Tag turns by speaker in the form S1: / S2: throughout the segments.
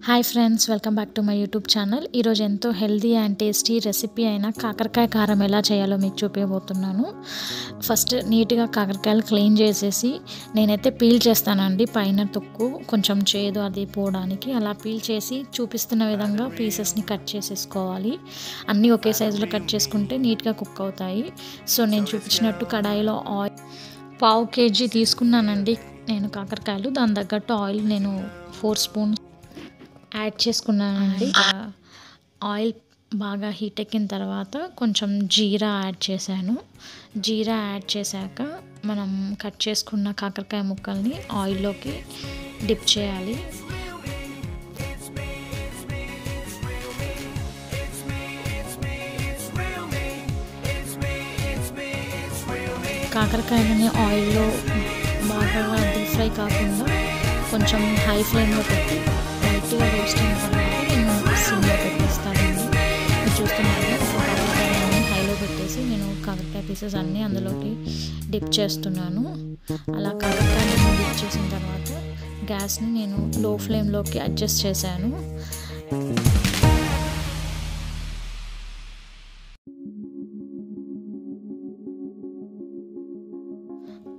S1: Hi friends, welcome back to my YouTube channel. ఈరోజు ఎంతో healthy and tasty recipe అయిన కాకరకాయ కారం ఎలా చేయాలో మీకు చూపించబోతున్నాను. ఫస్ట్ నీట్గా కాకరకాయలు క్లీన్ చేసేసి నేనైతే పీల్ చేస్తానండి. పైన తొక్కు కొంచెం చేదు అది పోవడానికి అలా పీల్ చేసి చూపిస్తున్న విధంగా పీసెస్ని కట్ చేసేసుకోవాలి. అన్నీ ఒకే సైజులో కట్ చేసుకుంటే నీట్గా కుక్ అవుతాయి. సో నేను చూపించినట్టు కడాయిలో ఆయిల్ 1/2 kg తీసుకున్నానండి నేను కాకరకాయలు. దాని తగ్గట్టు ఆయిల్ నేను 4 స్పూన్స్ యాడ్ చేసుకున్నానండి. ఆయిల్ బాగా హీట్ ఎక్కిన తర్వాత కొంచెం జీరా యాడ్ చేశాను. జీరా యాడ్ చేశాక మనం కట్ చేసుకున్న కాకరకాయ ముక్కల్ని ఆయిల్లోకి డిప్ చేయాలి. కాకరకాయలని ఆయిల్లో బాగా డీప్ ఫ్రై కాకుండా కొంచెం హై ఫ్లేమ్లో పెట్టి లైట్గా రోస్ట్ అయిన తర్వాత నేను సిమ్లో పెట్టేస్తానండి. మీరు చూస్తున్నారు, ఒక కాకరకాయని హైలో పెట్టేసి నేను కాకరకాయ పీసెస్ అన్నీ అందులోకి డిప్ చేస్తున్నాను. అలా కాకరకాయని డిప్ చేసిన తర్వాత గ్యాస్ని నేను లో ఫ్లేమ్లోకి అడ్జస్ట్ చేశాను.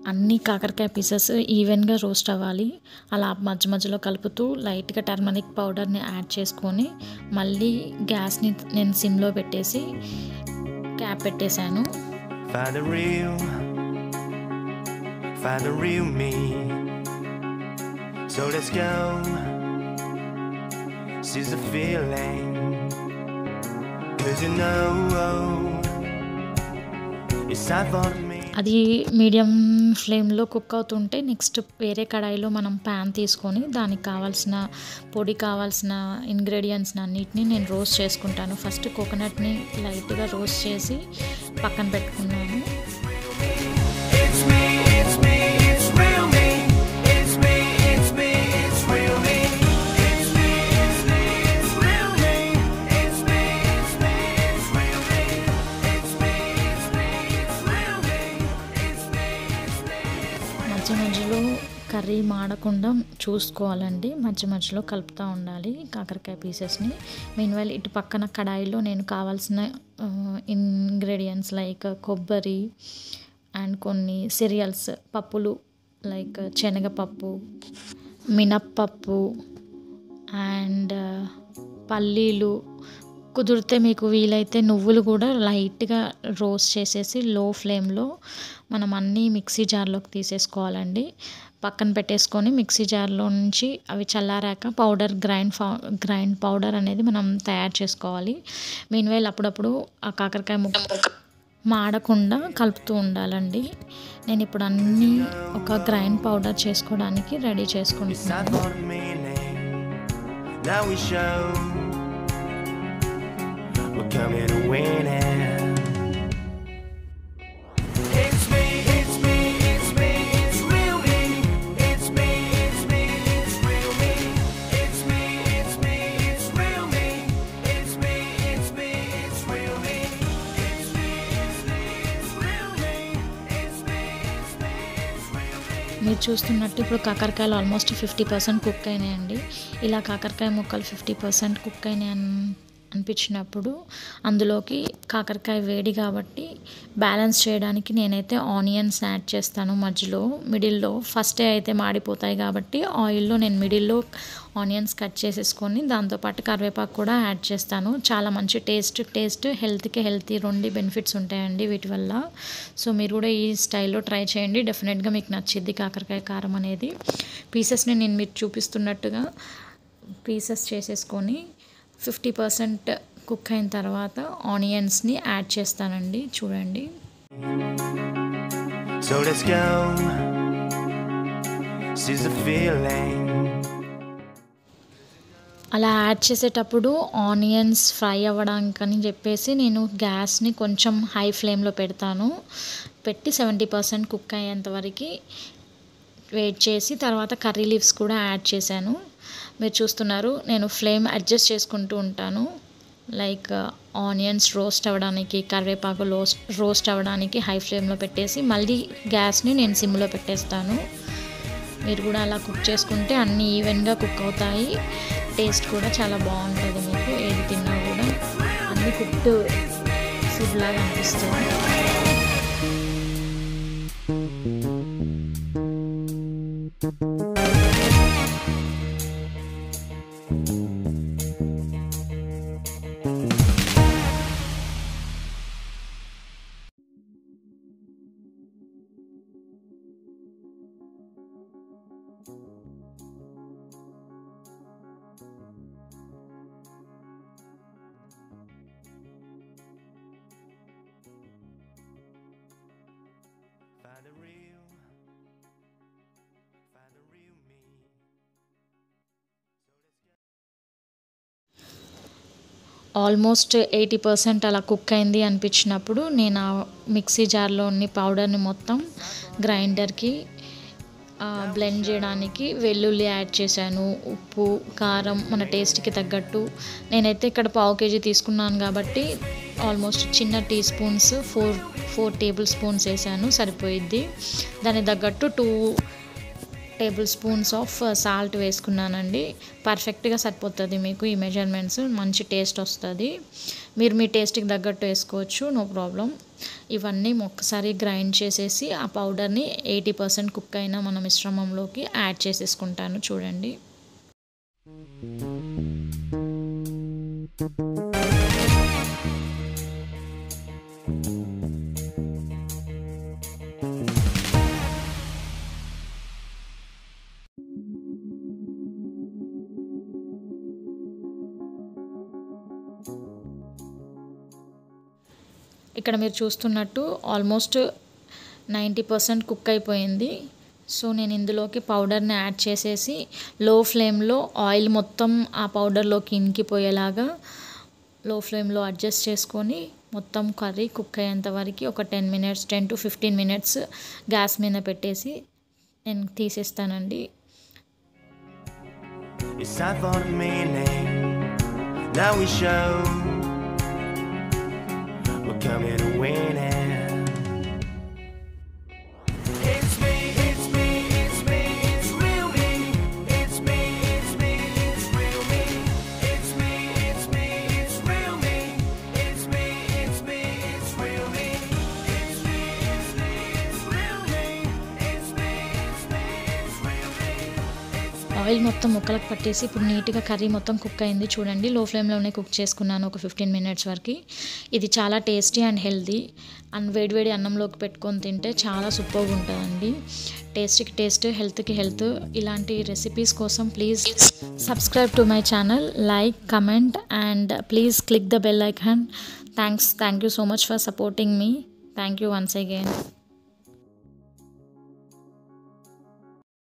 S1: అన్ని కాకరకాయ పీసెస్ ఈవెన్గా రోస్ట్ అవ్వాలి. అలా మధ్య మధ్యలో కలుపుతూ లైట్గా టర్మరిక్ పౌడర్ని యాడ్ చేసుకొని మళ్ళీ గ్యాస్ని నేను సిమ్లో పెట్టేసి క్యాప్ పెట్టేశాను. అది మీడియం ఫ్లేమ్లో కుక్ అవుతుంటే నెక్స్ట్ వేరే కడాయిలో మనం ప్యాన్ తీసుకొని దానికి కావాల్సిన పొడి కావాల్సిన ఇంగ్రీడియంట్స్ని అన్నిటిని నేను రోస్ట్ చేసుకుంటాను. ఫస్ట్ కోకోనట్ని లైట్గా రోస్ట్ చేసి పక్కన పెట్టుకున్నాను. మధ్య మధ్యలో కర్రీ మాడకుండా చూసుకోవాలండి. మధ్య మధ్యలో కలుపుతూ ఉండాలి కాకరకాయ పీసెస్ని. మీన్వైల్ ఇటు పక్కన కడాయిలో నేను కావాల్సిన ఇంగ్రీడియంట్స్ లైక్ కొబ్బరి అండ్ కొన్ని సిరియల్స్ పప్పులు లైక్ శనగపప్పు, మినప్పప్పు అండ్ పల్లీలు, కుదిరితే మీకు వీలైతే నువ్వులు కూడా లైట్గా రోస్ట్ చేసేసి లో ఫ్లేమ్లో మనం అన్నీ మిక్సీ జార్లోకి తీసేసుకోవాలండి. పక్కన పెట్టేసుకొని మిక్సీ జార్లో నుంచి అవి చల్లారాక గ్రైండ్ పౌడర్ అనేది మనం తయారు చేసుకోవాలి. మీన్వైల్ అప్పుడప్పుడు ఆ కాకరకాయ ముక్క మాడకుండా కలుపుతూ ఉండాలండి. నేను ఇప్పుడు అన్నీ ఒక గ్రైండ్ పౌడర్ చేసుకోవడానికి రెడీ చేసుకుంటున్నాను. We're coming to win it. It's me, it's me, it's me, it's real me. It's me, it's me, it's real me. It's me, it's me, it's real me. It's me, it's me, it's real me. It's me, it's me, it's real me. It's me, it's me, it's real me. మీరు చూస్తున్నట్టు ఇప్పుడు కాకరకాయలు almost 50% cook అయినాయండి. ఇలా కాకరకాయ ముక్కలు 50% cook అయినాయి అనిపించినప్పుడు అందులోకి కాకరకాయ వేడి కాబట్టి బ్యాలెన్స్ చేయడానికి నేనైతే ఆనియన్స్ యాడ్ చేస్తాను. మధ్యలో మిడిల్లో ఫస్టే అయితే మాడిపోతాయి కాబట్టి ఆయిల్లో నేను మిడిల్లో ఆనియన్స్ కట్ చేసేసుకొని దాంతోపాటు కరివేపాకు కూడా యాడ్ చేస్తాను. చాలా మంచి టేస్ట్ హెల్త్కి హెల్తీ 2 బెనిఫిట్స్ ఉంటాయండి వీటి వల్ల. సో మీరు కూడా ఈ స్టైల్లో ట్రై చేయండి, డెఫినెట్గా మీకు నచ్చిద్ది కాకరకాయ కారం అనేది. పీసెస్ని నేను మీరు చూపిస్తున్నట్టుగా పీసెస్ చేసేసుకొని 50% కుక్ అయిన తర్వాత ఆనియన్స్ని యాడ్ చేస్తానండి. చూడండి, అలా యాడ్ చేసేటప్పుడు ఆనియన్స్ ఫ్రై అవ్వడానికని చెప్పేసి నేను గ్యాస్ని కొంచెం హై ఫ్లేమ్లో పెడతాను. పెట్టి 70% కుక్ అయ్యేంత వరకు వెయిట్ చేసి తర్వాత కర్రీ లీవ్స్ కూడా యాడ్ చేశాను. మీరు చూస్తున్నారు, నేను ఫ్లేమ్ అడ్జస్ట్ చేసుకుంటూ ఉంటాను. లైక్ ఆనియన్స్ రోస్ట్ అవ్వడానికి, కరివేపాకు రోస్ట్ అవ్వడానికి హై ఫ్లేమ్లో పెట్టేసి మళ్ళీ గ్యాస్ని నేను సిమ్లో పెట్టేస్తాను. మీరు కూడా అలా కుక్ చేసుకుంటే అన్నీ ఈవెన్గా కుక్ అవుతాయి.
S2: టేస్ట్ కూడా చాలా బాగుంటుంది. మీకు ఏది తిన్నా కూడా అన్ని కుక్డ్ ఫుడ్ లాగా అనిపిస్తుంది. ఆల్మోస్ట్ 80% అలా కుక్ అయింది అనిపించినప్పుడు నేను ఆ మిక్సీ జార్లోని పౌడర్ని మొత్తం గ్రైండర్కి బ్లెండ్ చేయడానికి వెల్లుల్లి యాడ్ చేశాను. ఉప్పు, కారం మన టేస్ట్కి తగ్గట్టు. నేనైతే ఇక్కడ 1/2 kg తీసుకున్నాను కాబట్టి ఆల్మోస్ట్ చిన్న టీ స్పూన్స్ 4 టేబుల్ స్పూన్స్ వేసాను, సరిపోయిద్ది. దానికి తగ్గట్టు 2 టేబుల్ స్పూన్స్ ఆఫ్ సాల్ట్ వేసుకున్నానండి. పర్ఫెక్ట్గా సరిపోతుంది మీకు ఈ మెజర్మెంట్స్, మంచి టేస్ట్ వస్తుంది. మీరు మీ టేస్ట్కి తగ్గట్టు వేసుకోవచ్చు, నో ప్రాబ్లం. ఇవన్నీ ఒక్కసారి గ్రైండ్ చేసేసి ఆ పౌడర్ని 80% కుక్ అయిన మన మిశ్రమంలోకి యాడ్ చేసేసుకుంటాను. చూడండి, ఇక్కడ మీరు చూస్తున్నట్టు ఆల్మోస్ట్ 90% కుక్ అయిపోయింది. సో నేను ఇందులోకి పౌడర్ని యాడ్ చేసేసి లో ఫ్లేమ్లో ఆయిల్ మొత్తం ఆ పౌడర్లోకి ఇంకిపోయేలాగా లో ఫ్లేమ్లో అడ్జస్ట్ చేసుకొని మొత్తం కర్రీ కుక్ అయ్యేంత వరకు ఒక 10 to 15 minutes గ్యాస్ మీద పెట్టేసి నేను తీసేస్తానండి.
S1: We're coming to win it. It's me, it's me, it's me, it's real me. It's me, it's me, it's real me. It's me, it's me, it's real me. It's me, it's me, it's real me. It's me, it's me, it's real me. It's me, it's me, it's real me.
S2: Oil మొత్తం ముక్కలకు పట్టేసి ఇప్పుడు నీట్గా curry మొత్తం cook అయింది. చూడండి, లో ఫ్లేమ్లోనే కుక్ చేసుకున్నాను ఒక 15 minutes వరకు. ఇది చాలా టేస్టీ అండ్ హెల్దీ. వేడివేడి అన్నంలోకి పెట్టుకొని తింటే చాలా సూపర్గా ఉంటుందండి. టేస్ట్కి టేస్ట్, హెల్త్కి హెల్త్. ఇలాంటి రెసిపీస్ కోసం please subscribe to my channel, like, comment and please click the bell icon. Thank you so much for supporting me. Thank you once again.